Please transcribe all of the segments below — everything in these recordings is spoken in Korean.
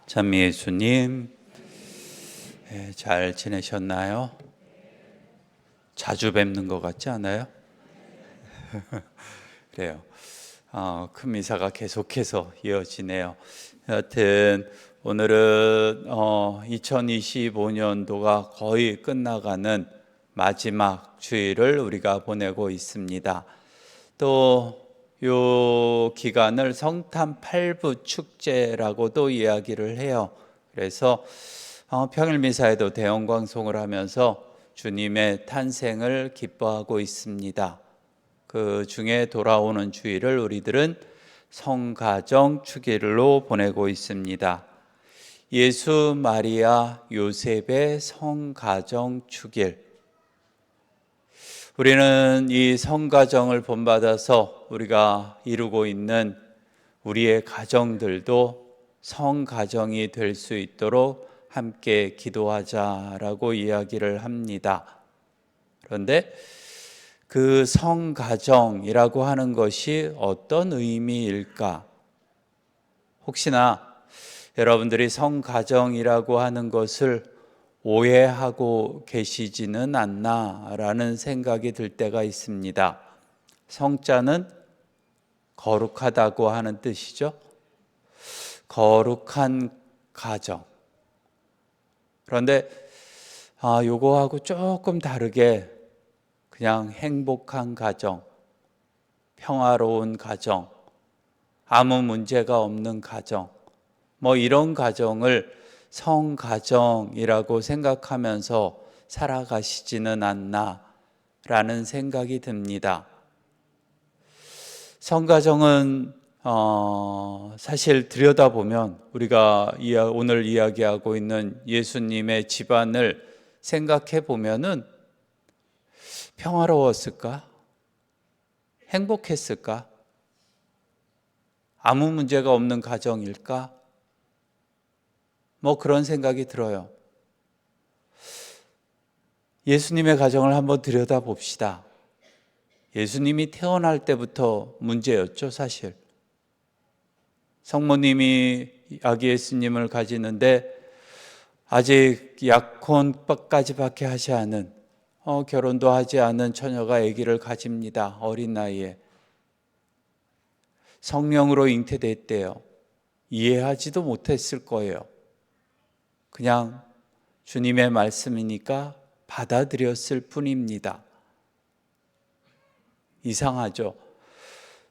참 예수님, 잘 지내셨나요? 자주 뵙는 것 같지 않아요? 그래요. 큰 미사가 계속해서 이어지네요. 여하튼 오늘은 2025년도가 거의 끝나가는 마지막 주일을 우리가 보내고 있습니다. 또 요 기간을 성탄 8부 축제라고도 이야기를 해요. 그래서 평일 미사에도 대형방송을 하면서 주님의 탄생을 기뻐하고 있습니다. 그 중에 돌아오는 주일을 우리들은 성가정 축일로 보내고 있습니다. 예수, 마리아, 요셉의 성가정 축일. 우리는 이 성가정을 본받아서 우리가 이루고 있는 우리의 가정들도 성가정이 될 수 있도록 함께 기도하자라고 이야기를 합니다. 그런데 그 성가정이라고 하는 것이 어떤 의미일까? 혹시나 여러분들이 성가정이라고 하는 것을 오해하고 계시지는 않나라는 생각이 들 때가 있습니다. 성자는 거룩하다고 하는 뜻이죠. 거룩한 가정. 그런데 요거하고 조금 다르게 그냥 행복한 가정, 평화로운 가정, 아무 문제가 없는 가정, 이런 가정을 성가정이라고 생각하면서 살아가시지는 않나라는 생각이 듭니다. 성가정은 사실 들여다보면 우리가 오늘 이야기하고 있는 예수님의 집안을 생각해 보면은 평화로웠을까? 행복했을까? 아무 문제가 없는 가정일까? 그런 생각이 들어요. 예수님의 가정을 한번 들여다봅시다. 예수님이 태어날 때부터 문제였죠, 사실. 성모님이 아기 예수님을 가지는데 아직 약혼까지밖에 하지 않은 결혼도 하지 않은 처녀가 아기를 가집니다. 어린 나이에. 성령으로 잉태됐대요. 이해하지도 못했을 거예요. 그냥 주님의 말씀이니까 받아들였을 뿐입니다. 이상하죠?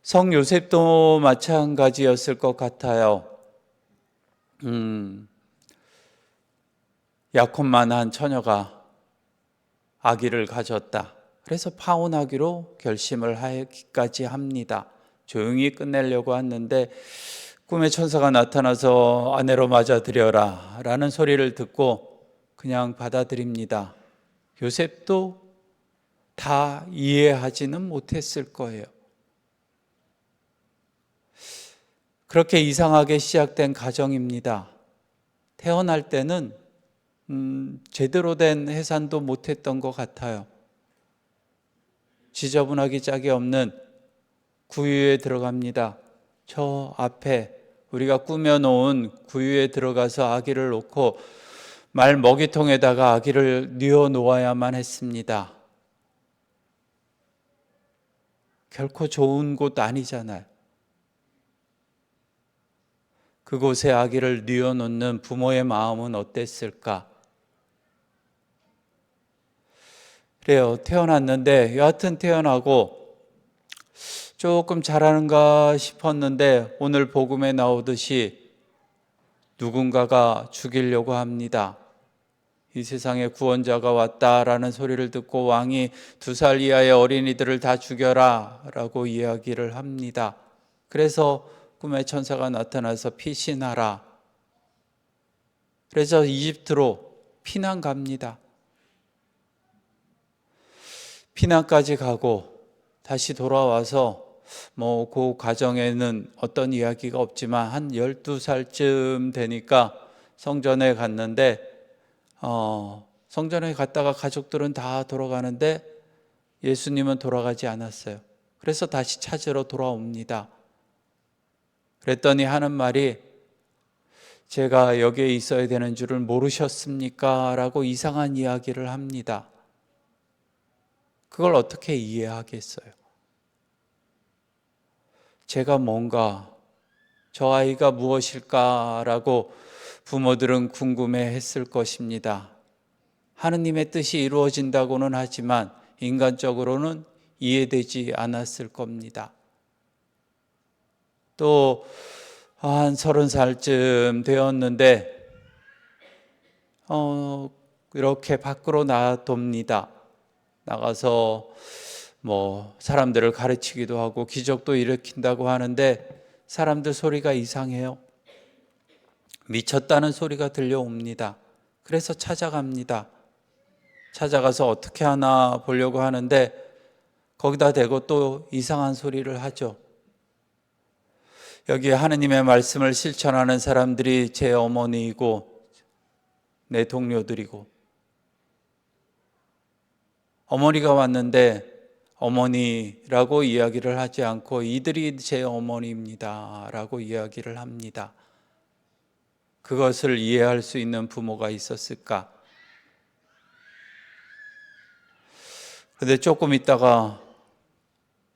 성 요셉도 마찬가지였을 것 같아요. 약혼만 한 처녀가 아기를 가졌다. 그래서 파혼하기로 결심을 하기까지 합니다. 조용히 끝내려고 했는데 꿈에 천사가 나타나서 아내로 맞아들여라 라는 소리를 듣고 그냥 받아들입니다. 요셉도 다 이해하지는 못했을 거예요. 그렇게 이상하게 시작된 가정입니다. 태어날 때는 제대로 된 해산도 못했던 것 같아요. 지저분하기 짝이 없는 구유에 들어갑니다. 저 앞에 우리가 꾸며놓은 구유에 들어가서 아기를 놓고 말 먹이통에다가 아기를 뉘어 놓아야만 했습니다. 결코 좋은 곳 아니잖아요. 그곳에 아기를 뉘어 놓는 부모의 마음은 어땠을까? 그래요. 태어났는데 여하튼 태어나고 조금 잘하는가 싶었는데 오늘 복음에 나오듯이 누군가가 죽이려고 합니다. 이 세상에 구원자가 왔다라는 소리를 듣고 왕이 2살 이하의 어린이들을 다 죽여라 라고 이야기를 합니다. 그래서 꿈에 천사가 나타나서 피신하라. 그래서 이집트로 피난 갑니다. 피난까지 가고 다시 돌아와서 그 가정에는 어떤 이야기가 없지만 한 12살쯤 되니까 성전에 갔는데 성전에 갔다가 가족들은 다 돌아가는데 예수님은 돌아가지 않았어요. 그래서 다시 찾으러 돌아옵니다. 그랬더니 하는 말이 제가 여기에 있어야 되는 줄을 모르셨습니까? 라고 이상한 이야기를 합니다. 그걸 어떻게 이해하겠어요? 제가 뭔가 저 아이가 무엇일까라고 부모들은 궁금해했을 것입니다. 하느님의 뜻이 이루어진다고는 하지만 인간적으로는 이해되지 않았을 겁니다. 또 한 30살쯤 되었는데 이렇게 밖으로 나갑니다. 나가서 사람들을 가르치기도 하고 기적도 일으킨다고 하는데 사람들 소리가 이상해요. 미쳤다는 소리가 들려옵니다. 그래서 찾아갑니다. 찾아가서 어떻게 하나 보려고 하는데 거기다 대고 또 이상한 소리를 하죠. 여기 하느님의 말씀을 실천하는 사람들이 제 어머니이고 내 동료들이고, 어머니가 왔는데 어머니라고 이야기를 하지 않고 이들이 제 어머니입니다 라고 이야기를 합니다. 그것을 이해할 수 있는 부모가 있었을까? 그런데 조금 있다가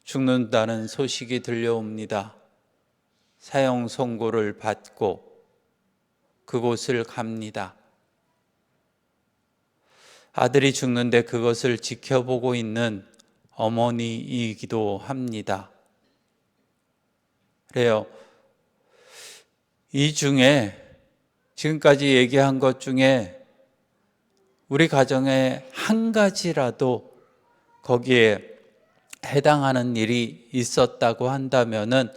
죽는다는 소식이 들려옵니다. 사형 선고를 받고 그곳을 갑니다. 아들이 죽는데 그것을 지켜보고 있는 어머니이기도 합니다. 그래요. 이 중에 지금까지 얘기한 것 중에 우리 가정에 한 가지라도 거기에 해당하는 일이 있었다고 한다면은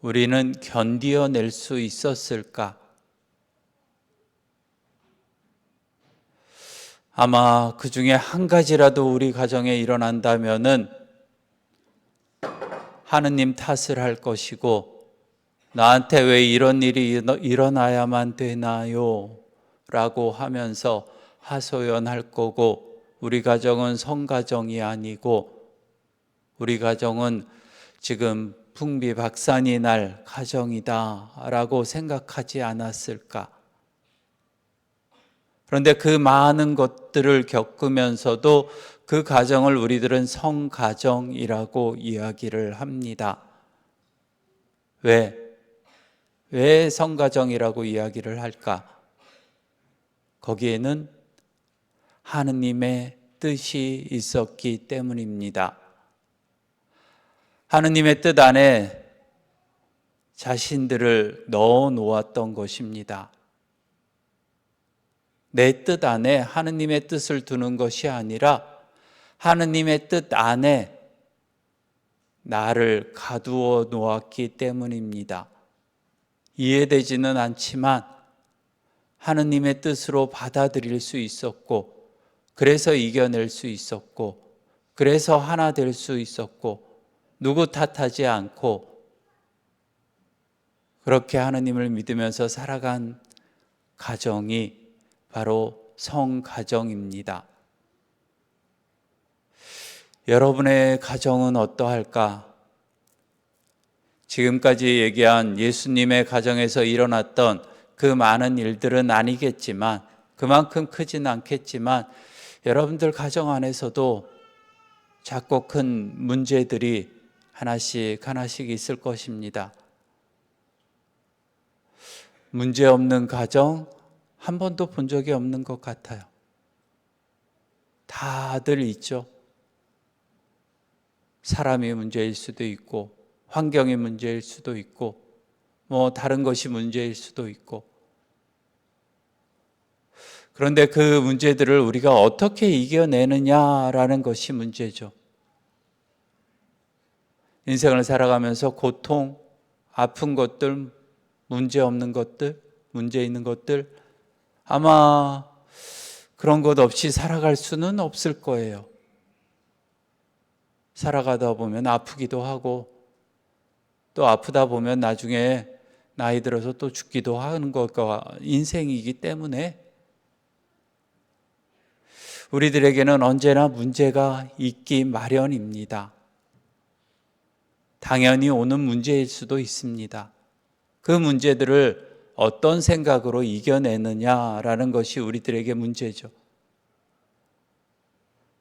우리는 견디어낼 수 있었을까? 아마 그 중에 한 가지라도 우리 가정에 일어난다면은 하느님 탓을 할 것이고, 나한테 왜 이런 일이 일어나야만 되나요? 라고 하면서 하소연할 거고, 우리 가정은 성가정이 아니고 우리 가정은 지금 풍비박산이 날 가정이다 라고 생각하지 않았을까? 그런데 그 많은 것들을 겪으면서도 그 가정을 우리들은 성가정이라고 이야기를 합니다. 왜 성가정이라고 이야기를 할까? 거기에는 하느님의 뜻이 있었기 때문입니다. 하느님의 뜻 안에 자신들을 넣어 놓았던 것입니다. 내 뜻 안에 하느님의 뜻을 두는 것이 아니라 하느님의 뜻 안에 나를 가두어 놓았기 때문입니다. 이해되지는 않지만 하느님의 뜻으로 받아들일 수 있었고, 그래서 이겨낼 수 있었고, 그래서 하나 될 수 있었고, 누구 탓하지 않고 그렇게 하느님을 믿으면서 살아간 가정이 바로 성가정입니다. 여러분의 가정은 어떠할까? 지금까지 얘기한 예수님의 가정에서 일어났던 그 많은 일들은 아니겠지만, 그만큼 크진 않겠지만 여러분들 가정 안에서도 작고 큰 문제들이 하나씩 하나씩 있을 것입니다. 문제 없는 가정 한 번도 본 적이 없는 것 같아요. 다들 있죠. 사람이 문제일 수도 있고, 환경이 문제일 수도 있고, 다른 것이 문제일 수도 있고. 그런데 그 문제들을 우리가 어떻게 이겨내느냐라는 것이 문제죠. 인생을 살아가면서 고통, 아픈 것들, 문제 없는 것들, 문제 있는 것들, 아마 그런 것 없이 살아갈 수는 없을 거예요. 살아가다 보면 아프기도 하고, 또 아프다 보면 나중에 나이 들어서 또 죽기도 하는 것과 인생이기 때문에 우리들에게는 언제나 문제가 있기 마련입니다. 당연히 오는 문제일 수도 있습니다. 그 문제들을 어떤 생각으로 이겨내느냐라는 것이 우리들에게 문제죠.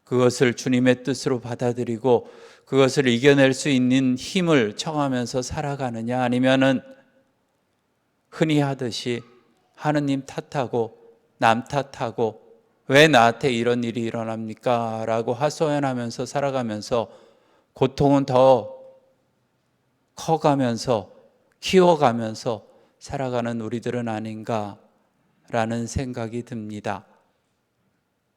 그것을 주님의 뜻으로 받아들이고 그것을 이겨낼 수 있는 힘을 청하면서 살아가느냐, 아니면은 흔히 하듯이 하느님 탓하고 남 탓하고 왜 나한테 이런 일이 일어납니까? 라고 하소연하면서 살아가면서 고통은 더 커가면서 키워가면서 살아가는 우리들은 아닌가라는 생각이 듭니다.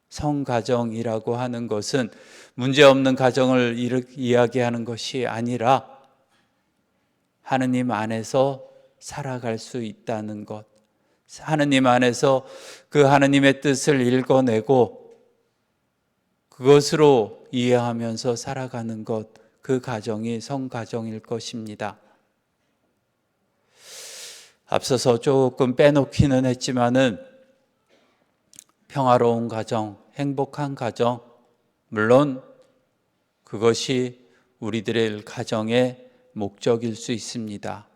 성가정이라고 하는 것은 문제없는 가정을 이야기하는 것이 아니라 하느님 안에서 살아갈 수 있다는 것, 하느님 안에서 그 하느님의 뜻을 읽어내고 그것으로 이해하면서 살아가는 것, 그 가정이 성가정일 것입니다. 앞서서 조금 빼놓기는 했지만은 평화로운 가정, 행복한 가정, 물론 그것이 우리들의 가정의 목적일 수 있습니다.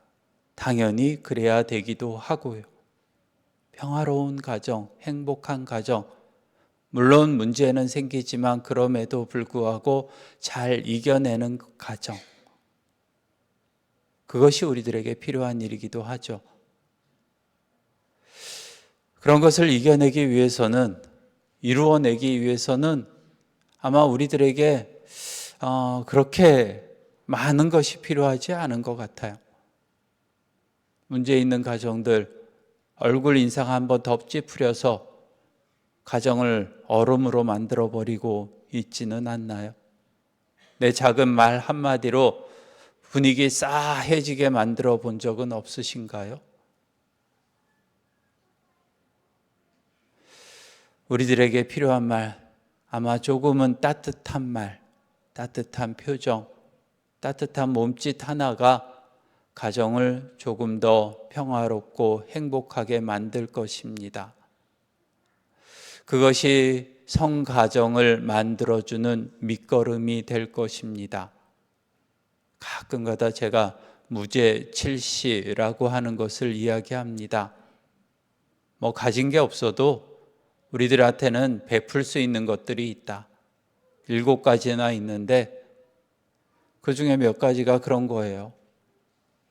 당연히 그래야 되기도 하고요. 평화로운 가정, 행복한 가정, 물론 문제는 생기지만 그럼에도 불구하고 잘 이겨내는 가정, 그것이 우리들에게 필요한 일이기도 하죠. 그런 것을 이겨내기 위해서는, 이루어내기 위해서는 아마 우리들에게 그렇게 많은 것이 필요하지 않은 것 같아요. 문제 있는 가정들, 얼굴 인상 한번 덧찌푸려서 가정을 얼음으로 만들어버리고 있지는 않나요? 내 작은 말 한마디로 분위기 싸해지게 만들어 본 적은 없으신가요? 우리들에게 필요한 말, 아마 조금은 따뜻한 말, 따뜻한 표정, 따뜻한 몸짓 하나가 가정을 조금 더 평화롭고 행복하게 만들 것입니다. 그것이 성가정을 만들어주는 밑거름이 될 것입니다. 가끔가다 제가 무죄칠시라고 하는 것을 이야기합니다. 가진 게 없어도 우리들한테는 베풀 수 있는 것들이 있다. 7가지나 있는데 그 중에 몇 가지가 그런 거예요.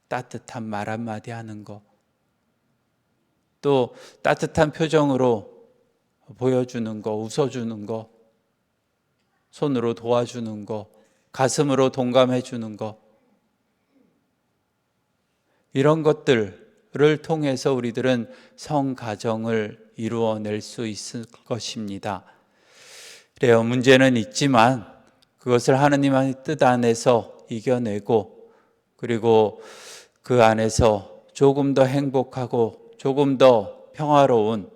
따뜻한 말 한마디 하는 거, 또 따뜻한 표정으로 보여주는 거, 웃어주는 거, 손으로 도와주는 거, 가슴으로 동감해 주는 거, 이런 것들을 통해서 우리들은 성가정을 이루어낼 수 있을 것입니다. 그래요. 문제는 있지만 그것을 하느님의 뜻 안에서 이겨내고, 그리고 그 안에서 조금 더 행복하고 조금 더 평화로운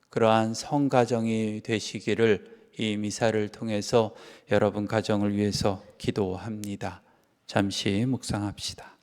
그러한 성가정이 되시기를 이 미사를 통해서 여러분 가정을 위해서 기도합니다. 잠시 묵상합시다.